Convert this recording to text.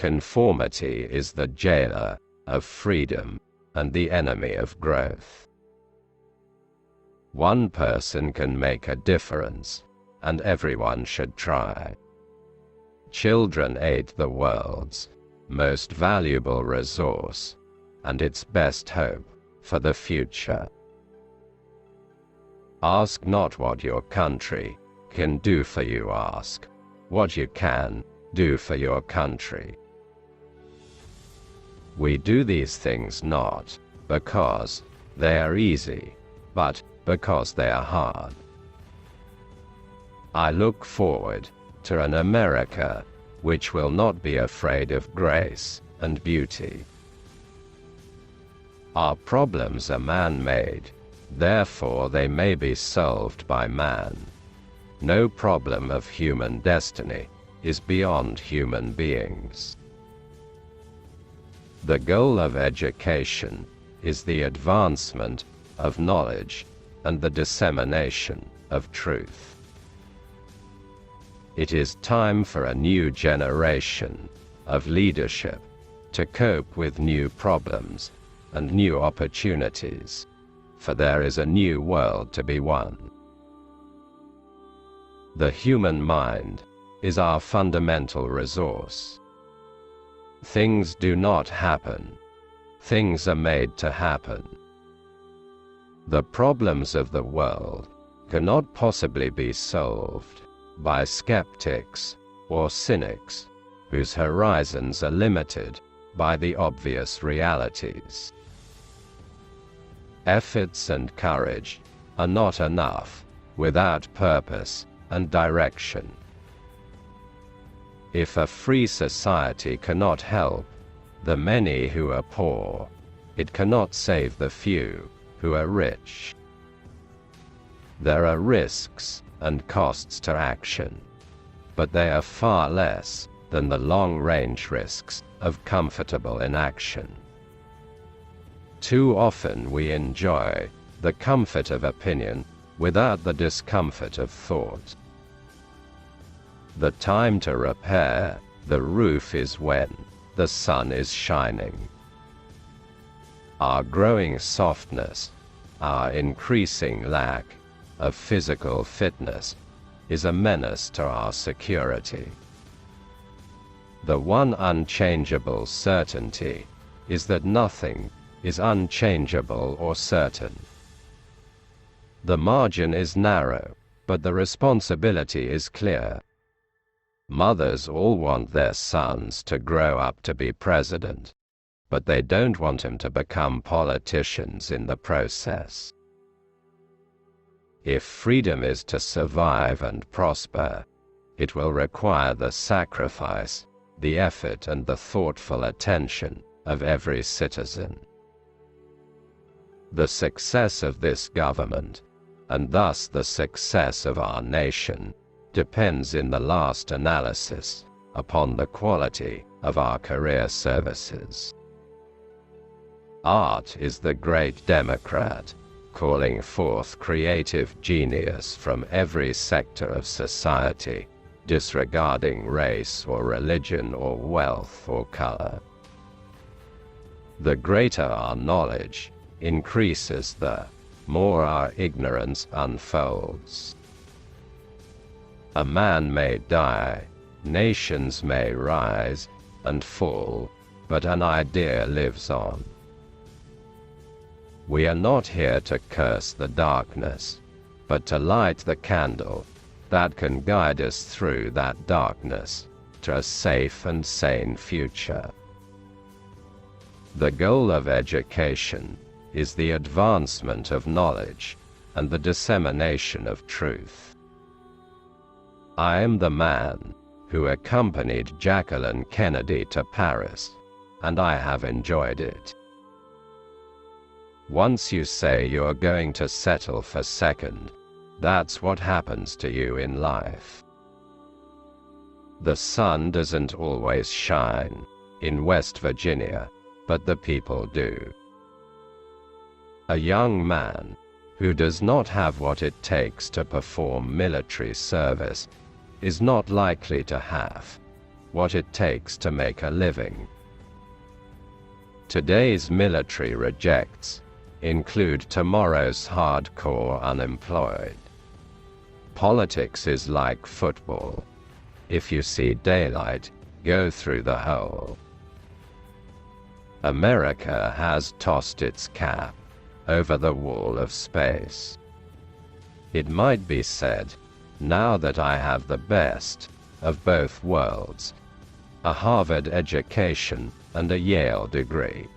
Conformity is the jailer of freedom and the enemy of growth. One person can make a difference, and everyone should try. Children aid the world's most valuable resource, and its best hope for the future. Ask not what your country can do for you, ask what you can do for your country. We do these things not because they are easy, but because they are hard. I look forward to an America which will not be afraid of grace and beauty. Our problems are man-made, therefore they may be solved by man. No problem of human destiny is beyond human beings. The goal of education is the advancement of knowledge and the dissemination of truth. It is time for a new generation of leadership to cope with new problems and new opportunities, for there is a new world to be won. The human mind is our fundamental resource. Things do not happen. Things are made to happen. The problems of the world cannot possibly be solved by skeptics or cynics whose horizons are limited by the obvious realities. Efforts and courage are not enough without purpose and direction. If a free society cannot help the many who are poor, it cannot save the few who are rich. There are risks and costs to action, but they are far less than the long-range risks of comfortable inaction. Too often we enjoy the comfort of opinion without the discomfort of thought. The time to repair the roof is when the sun is shining. Our growing softness, our increasing lack of physical fitness, is a menace to our security. The one unchangeable certainty is that nothing is unchangeable or certain. The margin is narrow, but the responsibility is clear. Mothers all want their sons to grow up to be president, but they don't want them to become politicians in the process. If freedom is to survive and prosper, it will require the sacrifice, the effort and the thoughtful attention of every citizen. The success of this government, and thus the success of our nation, depends in the last analysis upon the quality of our career services. Art is the great democrat, calling forth creative genius from every sector of society, disregarding race or religion or wealth or color. The greater our knowledge increases, the more our ignorance unfolds. A man may die, nations may rise and fall, but an idea lives on. We are not here to curse the darkness, but to light the candle that can guide us through that darkness to a safe and sane future. The goal of education is the advancement of knowledge and the dissemination of truth. I am the man who accompanied Jacqueline Kennedy to Paris, and I have enjoyed it. Once you say you're going to settle for second, that's what happens to you in life. The sun doesn't always shine in West Virginia, but the people do. A young man who does not have what it takes to perform military service is not likely to have what it takes to make a living. Today's military rejects include tomorrow's hardcore unemployed. Politics is like football. If you see daylight, go through the hole. America has tossed its cap over the wall of space. It might be said, now that I have the best of both worlds, a Harvard education and a Yale degree,